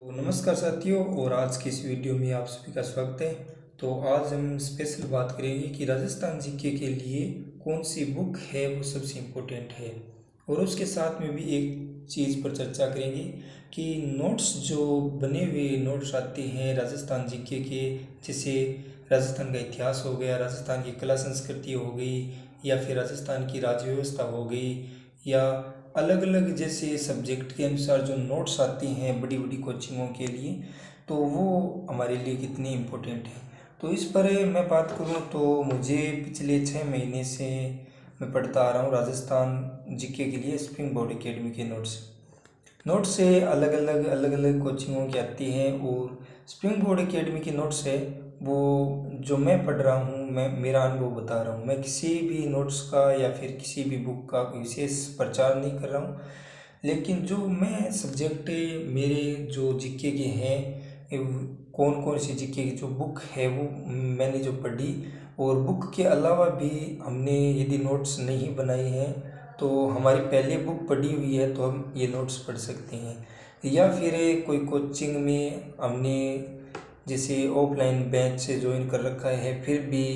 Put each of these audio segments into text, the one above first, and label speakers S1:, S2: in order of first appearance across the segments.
S1: तो नमस्कार साथियों, और आज की इस वीडियो में आप सभी का स्वागत है। तो आज हम स्पेशल बात करेंगे कि राजस्थान जीके के लिए कौन सी बुक है वो सबसे इम्पोर्टेंट है, और उसके साथ में भी एक चीज़ पर चर्चा करेंगे कि नोट्स जो बने हुए नोट्स आते हैं राजस्थान जीके के, जैसे राजस्थान का इतिहास हो गया, राजस्थान की कला संस्कृति हो गई, या फिर राजस्थान की राज्य व्यवस्था हो गई, या अलग अलग जैसे सब्जेक्ट के अनुसार जो नोट्स आती हैं बड़ी बड़ी कोचिंगों के लिए, तो वो हमारे लिए कितनी इम्पोर्टेंट है। तो इस पर मैं बात करूँ तो मुझे पिछले 6 महीने से मैं पढ़ता आ रहा हूँ राजस्थान जीके के लिए स्प्रिंग बोर्ड एकेडमी के नोट्स से अलग अलग कोचिंगों की आती हैं, और स्प्रिंग बोर्ड एकेडमी की नोट्स है वो जो मैं पढ़ रहा हूँ, मैं मेरा अनुभव बता रहा हूँ। मैं किसी भी नोट्स का या फिर किसी भी बुक का विशेष प्रचार नहीं कर रहा हूँ, लेकिन जो मैं सब्जेक्ट मेरे जो जीके के हैं, कौन कौन सी जीके की जो बुक है वो मैंने जो पढ़ी, और बुक के अलावा भी हमने यदि नोट्स नहीं बनाई हैं तो हमारी पहले बुक पढ़ी हुई है तो हम ये नोट्स पढ़ सकते हैं, या फिर कोई कोचिंग में हमने जैसे ऑफलाइन बैच से ज्वाइन कर रखा है फिर भी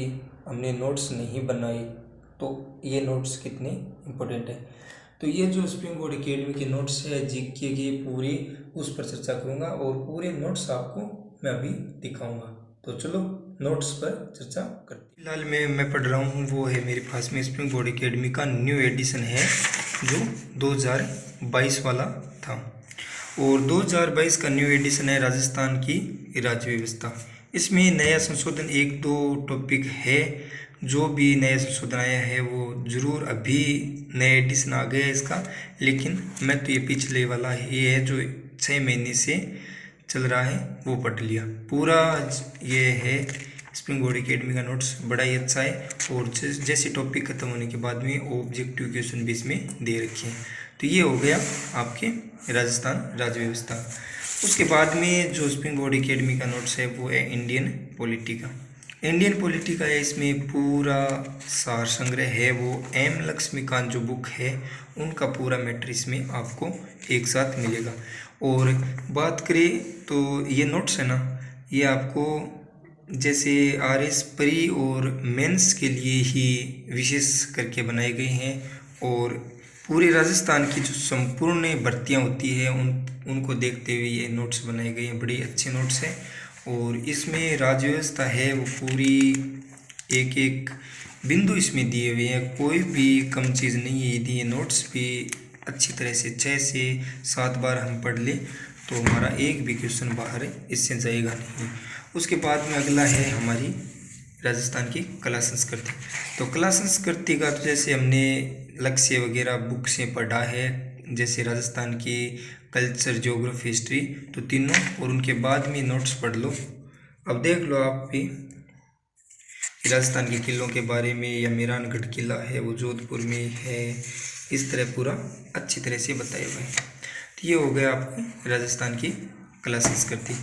S1: हमने नोट्स नहीं बनाए, तो ये नोट्स कितने इम्पोर्टेंट है। तो ये जो स्प्रिंग बोर्ड एकेडमी के नोट्स है जीके के पूरे, उस पर चर्चा करूँगा, और पूरे नोट्स आपको मैं अभी दिखाऊंगा। तो चलो नोट्स पर चर्चा करते हैं। फिलहाल मैं पढ़ रहा हूँ वो है मेरे पास में स्प्रिंग बोर्ड एकेडमी का न्यू एडिशन है जो 2022 वाला था, और 2022 का न्यू एडिशन है राजस्थान की राज्य व्यवस्था। इसमें नया संशोधन एक दो टॉपिक है, जो भी नया संशोधन आया है वो ज़रूर अभी नया एडिशन आ गया है इसका, लेकिन मैं तो ये पिछले वाला है, ये है जो 6 महीने से चल रहा है वो पढ़ लिया पूरा। ये है स्प्रिंग बोर्ड एकेडमी का नोट्स, बड़ा ही अच्छा है, और जैसे टॉपिक खत्म होने के बाद में ऑब्जेक्टिव क्वेश्चन भी इसमें दे रखे हैं। तो ये हो गया आपके राजस्थान राज्य व्यवस्था। उसके बाद में जो स्प्रिंग बोर्ड एकेडमी का नोट्स है वो है इंडियन पॉलिटी का। इंडियन पॉलिटी का इसमें पूरा सार संग्रह है, वो एम लक्ष्मीकांत जो बुक है उनका पूरा मैट्रिक्स में आपको एक साथ मिलेगा। और बात करें तो ये नोट्स है ना, ये आपको जैसे आरएस प्री और मेंस के लिए ही विशेष करके बनाए गए हैं, और पूरे राजस्थान की जो संपूर्ण भर्तियां होती है उनको देखते हुए ये नोट्स बनाए गए हैं। बड़े अच्छे नोट्स हैं, और इसमें राज्य व्यवस्था है वो पूरी एक एक बिंदु इसमें दिए हुए हैं, कोई भी कम चीज़ नहीं है। यदि ये नोट्स भी अच्छी तरह से 6 से 7 बार हम पढ़ लें तो हमारा एक भी क्वेश्चन बाहर इससे जाएगा नहीं। उसके बाद में अगला है हमारी राजस्थान की कला संस्कृति। तो कला संस्कृति का तो जैसे हमने लक्ष्य वगैरह बुक से पढ़ा है, जैसे राजस्थान की कल्चर, ज्योग्राफी, हिस्ट्री, तो तीनों, और उनके बाद में नोट्स पढ़ लो। अब देख लो आप भी राजस्थान के किलों के बारे में, या मेहरानगढ़ किला है वो जोधपुर में है, इस तरह पूरा अच्छी तरह से बताया हुआ है। तो ये हो गया आपको राजस्थान की कला संस्कृति।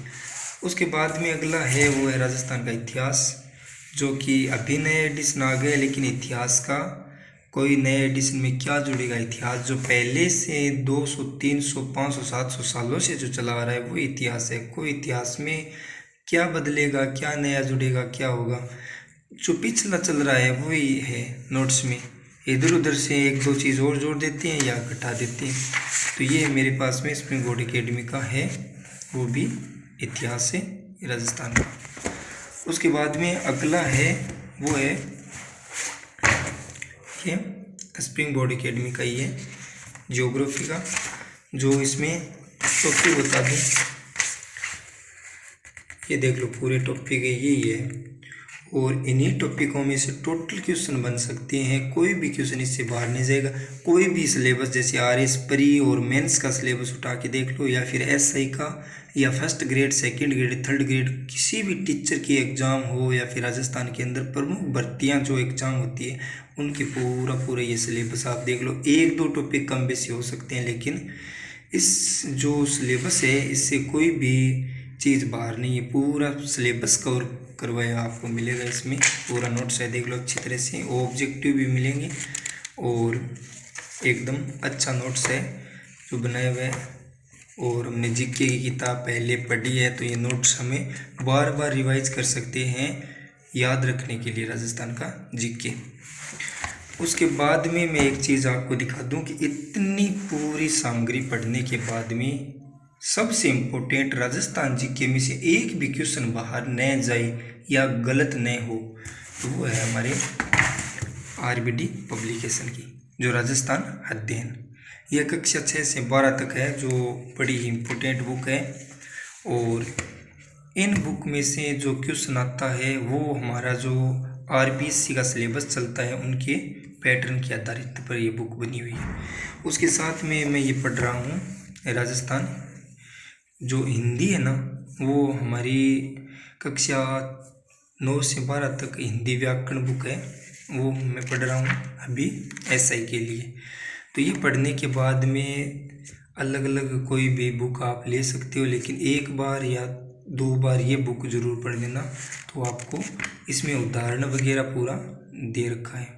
S1: उसके बाद में अगला है वो है राजस्थान का इतिहास, जो कि अभी नए एडिशन आ गए, लेकिन इतिहास का कोई नए एडिशन में क्या जुड़ेगा। इतिहास जो पहले से 200, 300, 500, 700 सालों से जो चला आ रहा है वो इतिहास है। कोई इतिहास में क्या बदलेगा, क्या नया जुड़ेगा, क्या होगा, जो पिछला चल रहा है वही है नोट्स में। इधर उधर से एक दो चीज़ और जोड़ देते हैं या घटा देते हैं। तो ये मेरे पास में स्प्रिंग बोर्ड एकेडमी का है, वो भी इतिहास से राजस्थान का। उसके बाद में अगला है वो है ये स्प्रिंग बोर्ड एकेडमी का ही है ज्योग्राफी का, जो इसमें टॉपिक बता दूँ, ये देख लो पूरे टॉपिक है यही है, और इन्हीं टॉपिकों में से टोटल क्वेश्चन बन सकते हैं, कोई भी क्वेश्चन इससे बाहर नहीं जाएगा। कोई भी सिलेबस जैसे आरएस प्री और मेंस का सिलेबस उठा के देख लो, या फिर एसआई का, या first grade, second grade, third grade, किसी भी टीचर की एग्ज़ाम हो, या फिर राजस्थान के अंदर प्रमुख भर्तियां जो एग्ज़ाम होती है उनकी पूरा ये सिलेबस आप देख लो। एक दो टॉपिक कम बेसी हो सकते हैं, लेकिन इस जो सिलेबस है इससे कोई भी चीज़ बाहर नहीं है, पूरा सिलेबस कवर करवाया आपको मिलेगा। इसमें पूरा नोट्स है, देख लो अच्छी तरह से, ऑब्जेक्टिव भी मिलेंगे, और एकदम अच्छा नोट्स है जो बनाया हुआ है। और हमने जीके की किताब पहले पढ़ी है, तो ये नोट्स हमें बार बार रिवाइज कर सकते हैं याद रखने के लिए राजस्थान का जीके। उसके बाद में मैं एक चीज़ आपको दिखा दूं कि इतनी पूरी सामग्री पढ़ने के बाद में सबसे इम्पोर्टेंट राजस्थान जीके में से एक भी क्वेश्चन बाहर न जाए या गलत न हो, तो वो है हमारे आरबीडी पब्लिकेशन की जो राजस्थान अध्ययन। यह कक्षा 6 से 12 तक है, जो बड़ी ही इम्पोर्टेंट बुक है। और इन बुक में से जो क्वेश्चन आता है वो हमारा जो आरबीएससी का सिलेबस चलता है उनके पैटर्न के आधारित पर ये बुक बनी हुई है। उसके साथ में मैं ये पढ़ रहा हूँ राजस्थान जो हिंदी है ना, वो हमारी कक्षा 9 से 12 तक हिंदी व्याकरण बुक है, वो मैं पढ़ रहा हूँ अभी एसआई के लिए। तो ये पढ़ने के बाद में अलग अलग कोई भी बुक आप ले सकते हो, लेकिन एक बार या 2 बार ये बुक ज़रूर पढ़ लेना, तो आपको इसमें उदाहरण वगैरह पूरा दे रखा है।